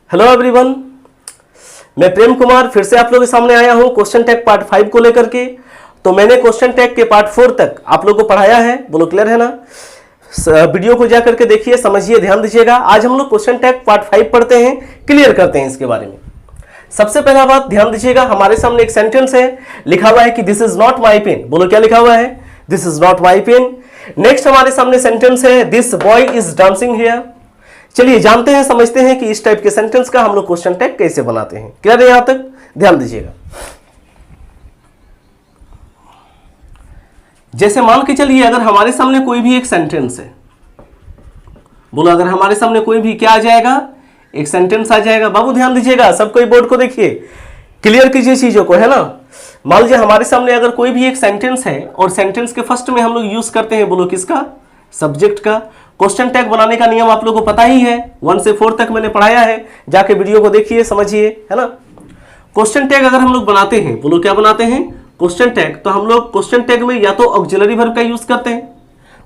Hello everyone, मैं प्रेम कुमार फिर से आप लोगों के सामने आया हूं क्वेश्चन टैग पार्ट 5 को लेकर के। तो मैंने क्वेश्चन टैग के पार्ट 4 तक आप लोगों को पढ़ाया है, बोलो क्लियर है ना। वीडियो को जाकर के देखिए, समझिए, ध्यान दीजिएगा। आज हम लोग क्वेश्चन टैग पार्ट 5 पढ़ते हैं, क्लियर करते हैं इसके बारे में। सबसे पहला बात ध्यान दीजिएगा, हमारे सामने एक सेंटेंस है, लिखा हुआ है कि this is not my pen. बोलो क्या लिखा हुआ है, this is not my pen. Next हमारे सामने सेंटेंस है, this boy is dancing here. चलिए जानते हैं, समझते हैं कि इस टाइप के सेंटेंस का हम लोग क्वेश्चन टैग कैसे बनाते हैं। क्लियर है यहां तक, ध्यान दीजिएगा। जैसे मान के चलिए, अगर हमारे सामने कोई भी एक सेंटेंस है, बोलो अगर हमारे सामने कोई भी क्या आ जाएगा, एक सेंटेंस आ जाएगा। बाबू ध्यान दीजिएगा, सब कोई बोर्ड को देखिए, क्लियर कीजिए चीजों को, है ना। मान लीजिए हमारे सामने अगर कोई भी एक सेंटेंस है और सेंटेंस के फर्स्ट में हम लोग यूज करते हैं, बोलो किसका, सब्जेक्ट का। क्वेश्चन टैग बनाने का नियम आप लोगों को पता ही है, 1 से 4 तक मैंने पढ़ाया है, जाके वीडियो को देखिए, समझिए, है ना। क्वेश्चन टैग अगर हम लोग बनाते हैं, बोलो क्या बनाते हैं, क्वेश्चन टैग, तो हम लोग क्वेश्चन टैग में या तो ऑक्सिलरी वर्ब का यूज करते हैं,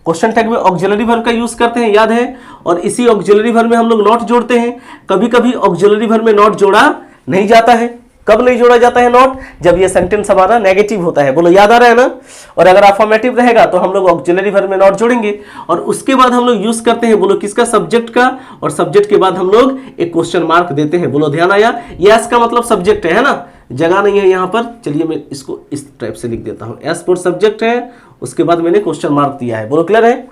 क्वेश्चन टैग में ऑक्सिलरी वर्ब का यूज करते हैं, याद है। और इसी ऑक्सिलरी वर्ब में हम लोग नॉट जोड़ते हैं। कभी कभी ऑक्सिलरी वर्ब में नॉट जोड़ा नहीं जाता है। कब नहीं जोड़ा जाता है नॉट, जब ये सेंटेंस हमारा नेगेटिव होता है, बोलो याद आ रहा है ना। और अगर अफर्मेटिव रहेगा तो हम लोग ऑक्सिलरी वर्ब में नॉट जोड़ेंगे। और उसके बाद हम लोग यूज करते हैं, बोलो किसका, सब्जेक्ट का। और सब्जेक्ट के बाद हम लोग एक क्वेश्चन मार्क देते हैं, बोलो ध्यान आया। यस का मतलब सब्जेक्ट है ना, जगह नहीं है यहाँ पर। चलिए मैं इसको इस टाइप से लिख देता हूँ, एस फॉर सब्जेक्ट है, उसके बाद मैंने क्वेश्चन मार्क दिया है। बोलो क्लियर है,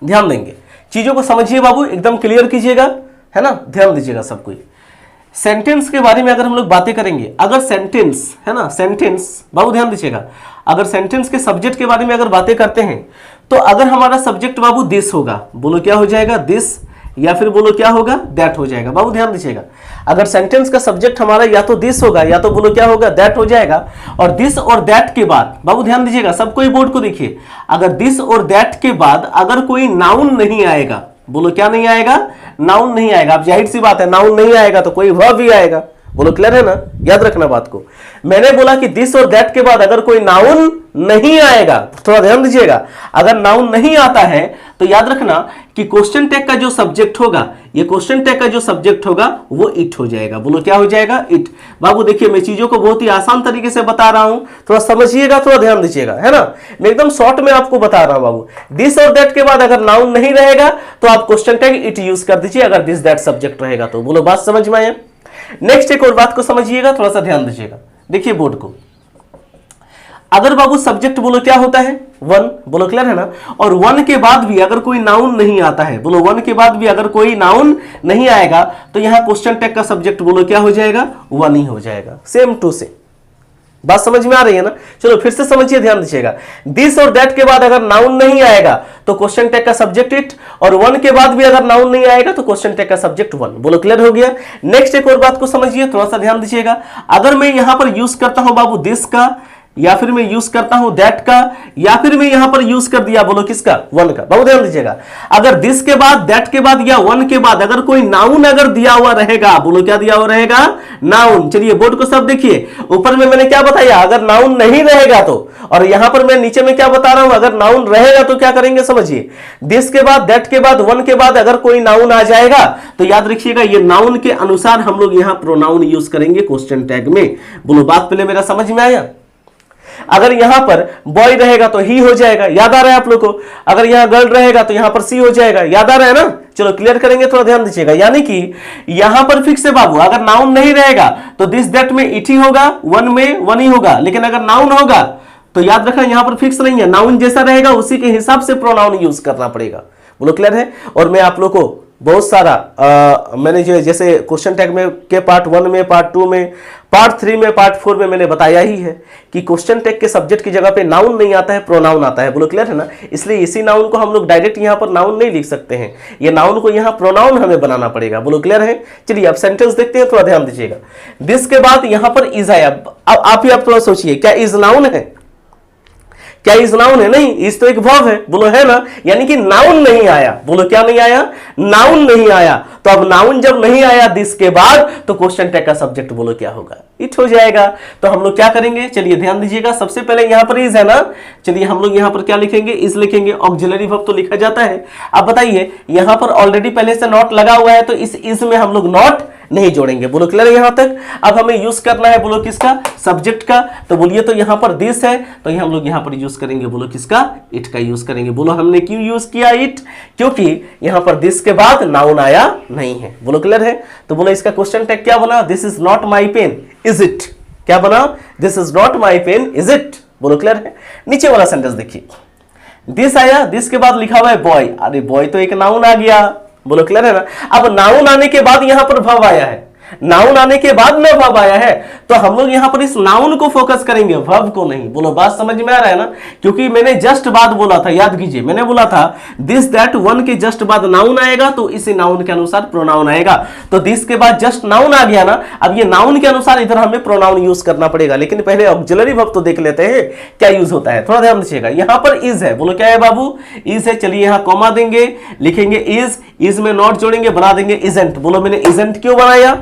ध्यान देंगे, चीजों को समझिए बाबू, एकदम क्लियर कीजिएगा, है ना, ध्यान दीजिएगा सब कोई। सेंटेंस के बारे में अगर हम लोग बातें करेंगे, अगर सेंटेंस है ना, सेंटेंस बाबू ध्यान दीजिएगा, अगर सेंटेंस के सब्जेक्ट के बारे में अगर बातें करते हैं, तो अगर हमारा सब्जेक्ट बाबू दिस होगा, बोलो क्या हो जाएगा, दिस, या फिर बोलो क्या होगा, दैट हो जाएगा। बाबू ध्यान दीजिएगा, अगर सेंटेंस का सब्जेक्ट हमारा या तो दिस होगा या तो बोलो क्या होगा, दैट हो जाएगा। और दिस और दैट के बाद, बाबू ध्यान दीजिएगा, सब कोई बोर्ड को देखिए, अगर दिस और दैट के बाद अगर कोई नाउन नहीं आएगा, बोलो क्या नहीं आएगा, नाउन नहीं आएगा। अब जाहिर सी बात है, नाउन नहीं आएगा तो कोई वर्ब भी आएगा। बोलो क्लियर है ना, याद रखना बात को। मैंने बोला कि दिस और दैट के बाद अगर कोई नाउन नहीं आएगा, थोड़ा ध्यान दीजिएगा, अगर नाउन नहीं आता है तो याद रखना कि क्वेश्चन टैग का जो सब्जेक्ट होगा, ये क्वेश्चन टैग का जो सब्जेक्ट होगा वो इट हो जाएगा। बोलो क्या हो जाएगा, इट। बाबू देखिए, मैं चीजों को बहुत ही आसान तरीके से बता रहा हूं, थोड़ा समझिएगा, थोड़ा ध्यान दीजिएगा, है ना। मैं एकदम शॉर्ट में आपको बता रहा हूं बाबू। दिस और दैट के बाद अगर नाउन नहीं रहेगा तो आप क्वेश्चन टैग इट यूज कर दीजिए, अगर दिस दैट सब्जेक्ट रहेगा तो। बोलो बात समझ में आया। नेक्स्ट एक और बात को समझिएगा, थोड़ा सा ध्यान दीजिएगा, देखिए बोर्ड को। अगर बाबू सब्जेक्ट बोलो क्या होता है, 1, बोलो क्लियर है ना। और 1 के बाद भी अगर कोई नाउन नहीं आता है, बोलो 1 के बाद भी अगर कोई नाउन नहीं आएगा तो यहां क्वेश्चन टैग का सब्जेक्ट बोलो क्या हो जाएगा, 1 ही हो जाएगा, सेम टू सेम। बात समझ में आ रही है ना। चलो फिर से समझिए, ध्यान दीजिएगा, दिस और दैट के बाद अगर नाउन नहीं आएगा तो क्वेश्चन टैग का सब्जेक्ट इट, और 1 के बाद भी अगर नाउन नहीं आएगा तो क्वेश्चन टैग का सब्जेक्ट 1। बोलो क्लियर हो गया। नेक्स्ट एक और बात को समझिए, थोड़ा सा ध्यान दीजिएगा, अगर मैं यहां पर यूज करता हूं बाबू दिस का, या फिर मैं यूज करता हूं दैट का, या फिर मैं यहां पर यूज कर दिया बोलो किसका, 1 का। बहुत ध्यान दीजिएगा, अगर दिस के बाद, दैट के बाद या 1 के बाद अगर कोई नाउन अगर दिया हुआ रहेगा, बोलो क्या दिया हुआ रहेगा, नाउन। चलिए बोर्ड को सब देखिए, ऊपर में मैंने क्या बताया, अगर नाउन नहीं रहेगा तो, और यहां पर मैं नीचे में क्या बता रहा हूं, अगर नाउन रहेगा तो क्या करेंगे, समझिए। दिस के बाद, दैट के बाद, 1 के बाद अगर कोई नाउन आ जाएगा तो याद रखिएगा, ये नाउन के अनुसार हम लोग यहां प्रोनाउन यूज करेंगे क्वेश्चन टैग में। बोलो बात पहले मेरा समझ में आया। अगर यहां पर बॉय रहेगा तो ही हो जाएगा, याद आ रहा है आप लोग को। अगर यहां गर्ल रहेगा तो यहां पर सी हो जाएगा, याद आ रहा है ना। चलो क्लियर करेंगे, थोड़ा ध्यान दीजिएगा। यानी कि यहां पर फिक्स है बाबू, अगर नाउन नहीं रहेगा तो दिस दैट में इट ही होगा, 1 में 1 ही होगा। लेकिन अगर नाउन होगा तो याद रखना यहां पर फिक्स नहीं है, नाउन जैसा रहेगा उसी के हिसाब से प्रोनाउन यूज करना पड़ेगा। बोलो क्लियर है। और मैं आप लोग को बहुत सारा मैंने जो जैसे क्वेश्चन टैग में के पार्ट 1 में, पार्ट 2 में, पार्ट 3 में, पार्ट 4 में मैंने बताया ही है कि क्वेश्चन टैग के सब्जेक्ट की जगह पे नाउन नहीं आता है, प्रोनाउन आता है। बोलो क्लियर है ना। इसलिए इसी नाउन को हम लोग डायरेक्ट यहां पर नाउन नहीं लिख सकते हैं, ये नाउन को यहां प्रोनाउन हमें बनाना पड़ेगा। बोलो क्लियर है। चलिए अब सेंटेंस देखते हैं, थोड़ा ध्यान दीजिएगा। दिस के बाद यहां पर इज आया, अब आप ही आप थोड़ा सोचिए, क्या इज नाउन है, क्या इज नाउन है, नहीं, इज तो एक वर्ब है, बोलो है ना। यानी कि नाउन नहीं आया, बोलो क्या नहीं आया, नाउन नहीं आया। तो अब नाउन जब नहीं आया दिस के बाद तो क्वेश्चन टैग का सब्जेक्ट बोलो क्या होगा, इट हो जाएगा। तो हम लोग क्या करेंगे, चलिए ध्यान दीजिएगा। सबसे पहले यहां पर इज है ना, चलिए हम लोग यहां पर क्या लिखेंगे, इज लिखेंगे। ऑक्सिलरी वर्ब तो लिखा जाता है। अब बताइए यहां पर ऑलरेडी पहले से नॉट लगा हुआ है तो इस इज में हम लोग नॉट नहीं जोड़ेंगे। बोलो क्लियर है यहाँ तक। अब हमें यूज करना है बोलो किसका, सब्जेक्ट का। तो बोलिए तो यहाँ पर दिस है तो ये हम लोग यहाँ पर यूज करेंगे बोलो किसका, इट का यूज करेंगे। बोलो हमने क्यों यूज किया इट, क्योंकि यहाँ पर दिस के बाद नाउन आया नहीं है। बोलो क्लियर है। तो बोलो इसका क्वेश्चन टैग क्या बना, this is not my pen is it, क्या बना, this is not my pen is it. बोलो क्लियर है। नीचे वाला सेंटेंस देखिए, दिस आया, दिस के बाद लिखा हुआ है बॉय, अरे बॉय तो एक नाउन आ गया। बोलो क्लियर है ना। अब नाउन आने के बाद यहां पर वर्ब आया है, नाउन आने के बाद में वर्ब आया है, तो हम लोग यहां पर इस नाउन को फोकस करेंगे, वर्ब को नहीं। बोलो बात समझ में आ रहा है ना। क्योंकि मैंने जस्ट बाद बोला था, याद कीजिए मैंने बोला था दिस दैट वन के जस्ट बाद नाउन आएगा तो इसी नाउन के अनुसार प्रोनाउन आएगा। तो दिस के बाद जस्ट नाउन आ गया ना, अब ये नाउन के अनुसार इधर हमें प्रोनाउन यूज करना पड़ेगा। लेकिन पहले ऑक्सिलरी वर्ब तो देख लेते हैं क्या यूज होता है, थोड़ा ध्यान दीजिएगा। यहां पर इज है, बोलो क्या है बाबू, इज है। चलिए यहां कॉमा देंगे, लिखेंगे इज में नॉट जोड़ेंगे, बना देंगे इजेंट। बोलो मैंने इजेंट क्यों बनाया,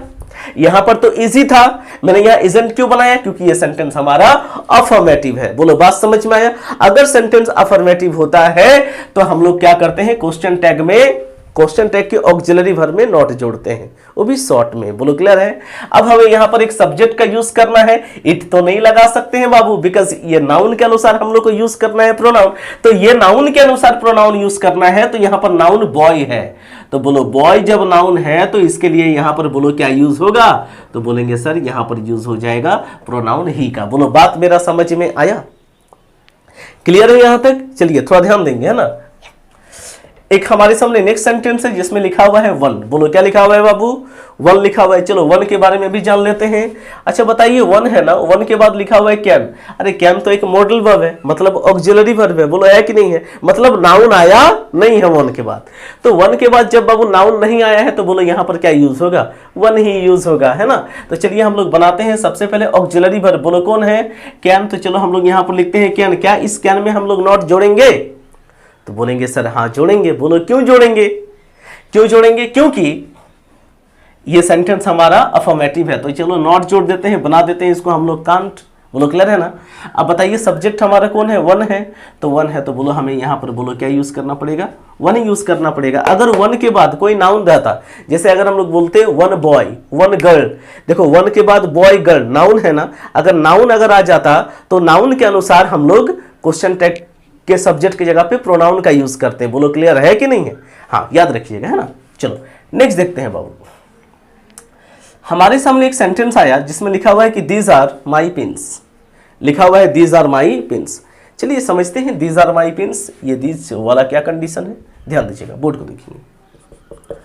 यहां पर तो इजी था, मैंने यहां इजेंट क्यों बनाया, क्योंकि ये सेंटेंस हमारा अफर्मेटिव है। बोलो बात समझ में आया। अगर सेंटेंस अफर्मेटिव होता है तो हम लोग क्या करते हैं, क्वेश्चन टैग में, क्वेश्चन टैग के ऑक्सिलरी वर्ब में नॉट जोड़ते हैं, वो भी शॉर्ट में। बोलो क्लियर है। अब हमें यहां पर एक सब्जेक्ट का यूज करना है, इट तो नहीं लगा सकते हैं बाबू, बिकॉज ये नाउन के अनुसार हम लोग को यूज करना है प्रोनाउन। तो ये नाउन के अनुसार प्रोनाउन यूज करना है, तो यहां पर नाउन बॉय है। तो बोलो बॉय जब नाउन है तो इसके लिए यहां पर बोलो क्या यूज होगा, तो बोलेंगे सर यहां पर यूज हो जाएगा प्रोनाउन ही का। बोलो बात मेरा समझ में आया, क्लियर है यहां तक। चलिए थोड़ा ध्यान देंगे, है ना। एक हमारे सामने नेक्स्ट सेंटेंस है जिसमें लिखा हुआ है वन। बोलो क्या लिखा हुआ है बाबू, वन लिखा हुआ है। चलो वन के बारे में भी जान लेते हैं। अच्छा बताइए, वन है ना, वन के बाद लिखा हुआ है कैन। अरे कैन तो एक मॉडल वर्ब है, मतलब ऑक्सिलरी वर्ब है। बोलो है कि नहीं है, मतलब नाउन आया नहीं है वन के बाद। तो वन के बाद जब बाबू नाउन नहीं आया है तो बोलो यहाँ पर क्या यूज होगा, वन ही यूज होगा, है ना। तो चलिए हम लोग बनाते हैं सबसे पहले ऑक्सिलरी वर्ब। बोलो कौन है, कैन। तो चलो हम लोग यहाँ पर लिखते हैं कैन। क्या इस कैन में हम लोग नॉट जोड़ेंगे, तो बोलेंगे सर हाँ जोड़ेंगे। बोलो क्यों जोड़ेंगे, क्यों जोड़ेंगे, क्योंकि ये सेंटेंस हमारा अफर्मेटिव है। तो चलो नॉट जोड़ देते हैं, बना देते हैं इसको हम लोग कांट। बोलो क्लियर है ना। अब बताइए सब्जेक्ट हमारा कौन है, वन है। तो वन है तो बोलो हमें यहां पर बोलो क्या यूज करना पड़ेगा, वन यूज करना पड़ेगा। अगर वन के बाद कोई नाउन रहता, जैसे अगर हम लोग बोलते हैं वन बॉय वन गर्ल, देखो वन के बाद बॉय गर्ल नाउन है ना, अगर नाउन अगर आ जाता तो नाउन के अनुसार हम लोग क्वेश्चन टैग के सब्जेक्ट की जगह पे प्रोनाउन का यूज करते हैं। बोलो क्लियर है कि नहीं है, हाँ याद रखिएगा, है ना। चलो नेक्स्ट देखते हैं बाबू। हमारे सामने एक सेंटेंस आया जिसमें लिखा हुआ है कि दीज आर माई पिन्स, लिखा हुआ है दीज आर माई पिन्स। चलिए समझते हैं दीज आर माई पिन्स, ये दीज वाला क्या कंडीशन है, ध्यान दीजिएगा, बोर्ड को देखेंगे।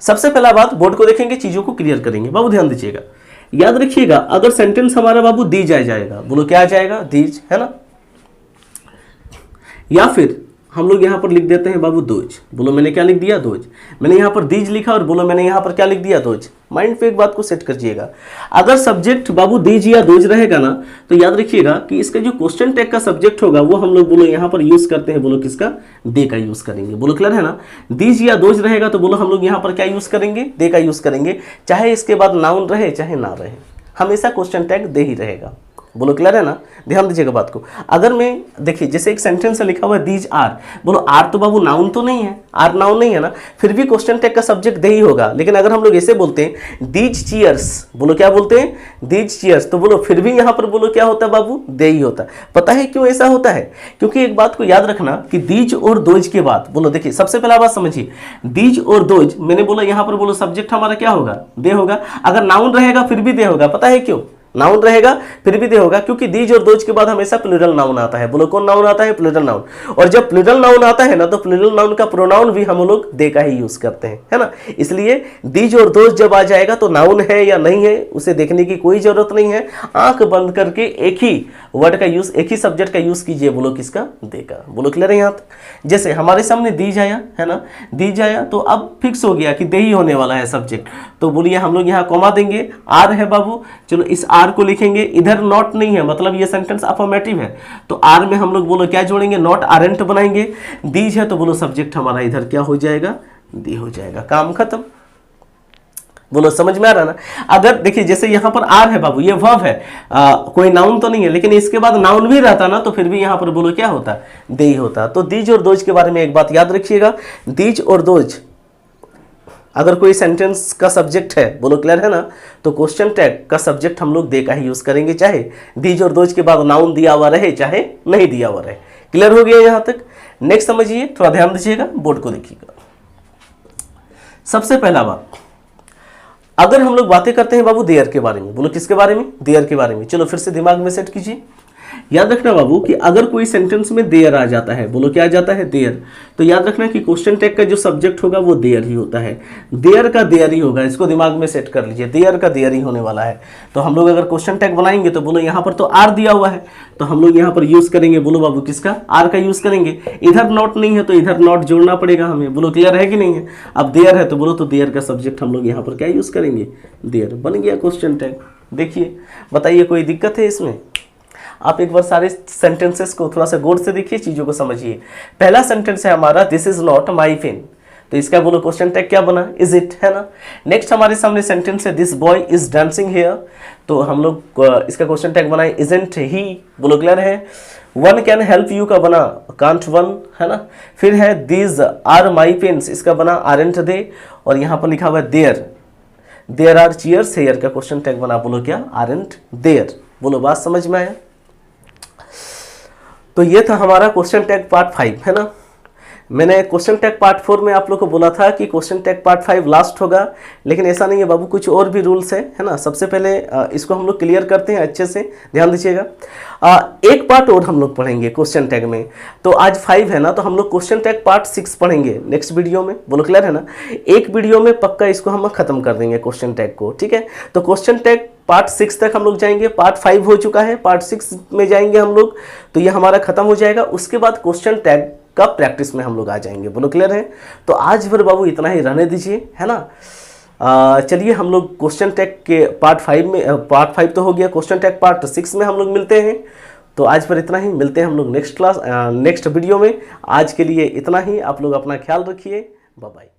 सबसे पहला बात बोर्ड को देखेंगे, चीजों को क्लियर करेंगे बाबू, ध्यान दीजिएगा, याद रखिएगा। अगर सेंटेंस हमारा बाबू दीज आ जाएगा, बोलो क्या आ जाएगा, दीज, है ना। या फिर हम लोग यहां पर लिख देते हैं बाबू दोज। बोलो मैंने क्या लिख दिया, दोज। मैंने यहां पर दीज लिखा और बोलो मैंने यहां पर क्या लिख दिया, दोज। माइंड पे एक बात को सेट करिएगा, अगर सब्जेक्ट बाबू दीज या दोज रहेगा ना तो याद रखिएगा कि इसका जो क्वेश्चन टैग का सब्जेक्ट होगा वो हम लोग बोलो यहां पर यूज करते हैं, बोलो किसका, दे का यूज करेंगे। बोलो क्लियर है ना। दीज या दोज रहेगा तो बोलो हम लोग यहां पर क्या यूज करेंगे, दे का यूज करेंगे। चाहे इसके बाद नाउन रहे चाहे ना रहे, हमेशा क्वेश्चन टैग दे ही रहेगा। बोलो क्लियर है ना, ध्यान दीजिएगा बात को। अगर मैं देखिए जैसे एक सेंटेंस में लिखा हुआ है दीज आर, बोलो आर तो बाबू नाउन तो नहीं है, आर नाउन नहीं है ना, फिर भी क्वेश्चन टैग का सब्जेक्ट दे ही होगा। लेकिन अगर हम लोग ऐसे बोलते हैं दीज चीयर्स, बोलो क्या बोलते हैं, दीज चीयर्स, तो बोलो फिर भी यहां पर बोलो क्या होता है बाबू, दे ही होता है। पता है क्यों ऐसा होता है, क्योंकि एक बात को याद रखना कि दीज और दोज के बाद, बोलो देखिए सबसे पहला बात समझिए, दीज और दोज मैंने बोला यहां पर बोलो सब्जेक्ट हमारा क्या होगा, दे होगा। अगर नाउन रहेगा फिर भी दे होगा, पता है क्यों, नाउन रहेगा फिर भी दे होगा, क्योंकि दीज और दोज के बाद हमेशा प्लूरल नाउन आता है। बोलो कौन नाउन आता है, प्लूरल नाउन। और जब प्लूरल नाउन आता है ना तो प्लूरल नाउन का प्रोनाउन भी हम लोग दे का ही यूज करते हैं, है ना। इसलिए दीज और दोज जब आ जाएगा तो नाउन है या नहीं है उसे देखने की कोई जरूरत नहीं है, आंख बंद करके एक ही वर्ड का यूज, एक ही सब्जेक्ट का यूज कीजिए, बोलो किसका, दे का। बोलो क्लियर है यहाँ तक। जैसे हमारे सामने दीज आया है ना, दीज आया तो अब फिक्स हो गया कि दे ही होने वाला है सब्जेक्ट। तो बोलिए हम लोग यहाँ कॉमा देंगे, आर है बाबू, चलो इस आर को लिखेंगे, इधर नॉट नहीं है मतलब ये सेंटेंस अफर्मेटिव है, तो आर में हम लोग बोलो क्या जोड़ेंगे, नॉट आरेंट बनाएंगे। दीज है तो बोलो सब्जेक्ट हमारा इधर क्या हो जाएगा, दी हो जाएगा, काम खत्म। बोलो समझ में आ रहा ना। अगर देखिए जैसे यहाँ पर आर है बाबू, ये वर्ब है, कोई नाउन तो नहीं है, लेकिन इसके बाद नाउन भी रहता ना तो फिर भी यहाँ पर बोलो क्या होता, दे ही होता। तो दीज और दोज के बारे में एक बात याद रखिएगा, दीज और दोज अगर कोई सेंटेंस का सब्जेक्ट है, बोलो क्लियर है ना, तो क्वेश्चन टैग का सब्जेक्ट हम लोग दे का ही यूज करेंगे, चाहे दीज और दोज के बाद नाउन दिया हुआ रहे चाहे नहीं दिया हुआ रहे। क्लियर हो गया यहां तक? नेक्स्ट समझिए, थोड़ा ध्यान दीजिएगा, बोर्ड को देखिएगा। सबसे पहला बात, अगर हम लोग बातें करते हैं बाबू देयर के बारे में, बोलो किसके बारे में? देयर के बारे में। चलो फिर से दिमाग में सेट कीजिए। याद रखना बाबू कि अगर कोई सेंटेंस में देयर आ जाता है, बोलो क्या आ जाता है? देयर, तो याद रखना कि क्वेश्चन टैग का जो सब्जेक्ट होगा वो देयर ही होता है। देयर का देयर ही होगा, इसको दिमाग में सेट कर लीजिए, देयर का देयर ही होने वाला है। तो हम लोग अगर क्वेश्चन टैग बनाएंगे तो बोलो यहाँ पर तो आर दिया हुआ है, तो हम लोग यहाँ पर यूज करेंगे, बोलो बाबू किसका? आर का यूज करेंगे। इधर नॉट नहीं है तो इधर नॉट जोड़ना पड़ेगा हमें, बोलो क्लियर है कि नहीं है? अब देयर है तो बोलो तो देयर का सब्जेक्ट हम लोग यहाँ पर क्या यूज करेंगे? देयर। बन गया क्वेश्चन टैग। देखिए, बताइए कोई दिक्कत है इसमें? आप एक बार सारे सेंटेंसेस को थोड़ा सा गौर से देखिए, चीजों को समझिए। पहला सेंटेंस है हमारा this is not my pen, तो इसका बोलो क्वेश्चन टैग क्या बना? इज इट, है ना। नेक्स्ट हमारे सामने सेंटेंस है this boy is dancing here, तो हम लोग इसका क्वेश्चन टैग बनाए इजंट ही, बोलो क्लियर है। वन कैन हेल्प यू का बना कांट वन, है ना। फिर है दीज आर माई पेन्स, इसका बना आरंट दे, और यहाँ पर लिखा हुआ है देयर आर चेयर्स हेयर का क्वेश्चन टैग बना, बोलो क्या? Aren't there. बोलो बात समझ में आया? तो ये था हमारा क्वेश्चन टैग पार्ट 5, है ना। मैंने क्वेश्चन टैग पार्ट 4 में आप लोग को बोला था कि क्वेश्चन टैग पार्ट 5 लास्ट होगा, लेकिन ऐसा नहीं है बाबू, कुछ और भी रूल्स है ना। सबसे पहले इसको हम लोग क्लियर करते हैं अच्छे से, ध्यान दीजिएगा। एक पार्ट और हम लोग पढ़ेंगे क्वेश्चन टैग में, तो आज 5 है ना, तो हम लोग क्वेश्चन टैग पार्ट 6 पढ़ेंगे नेक्स्ट वीडियो में, बोलो क्लियर है ना। एक वीडियो में पक्का इसको हम खत्म कर देंगे क्वेश्चन टैग को, ठीक है। तो क्वेश्चन टैग पार्ट 6 तक हम लोग जाएंगे, पार्ट 5 हो चुका है, पार्ट 6 में जाएंगे हम लोग, तो ये हमारा खत्म हो जाएगा। उसके बाद क्वेश्चन टैग का प्रैक्टिस में हम लोग आ जाएंगे, बोलो क्लियर है। तो आज फिर बाबू इतना ही रहने दीजिए, है ना। चलिए हम लोग क्वेश्चन टैग के पार्ट 5 में, पार्ट 5 तो हो गया, क्वेश्चन टैग पार्ट 6 में हम लोग मिलते हैं। तो आज पर इतना ही, मिलते हैं हम लोग नेक्स्ट वीडियो में। आज के लिए इतना ही, आप लोग अपना ख्याल रखिए, बाय बाय।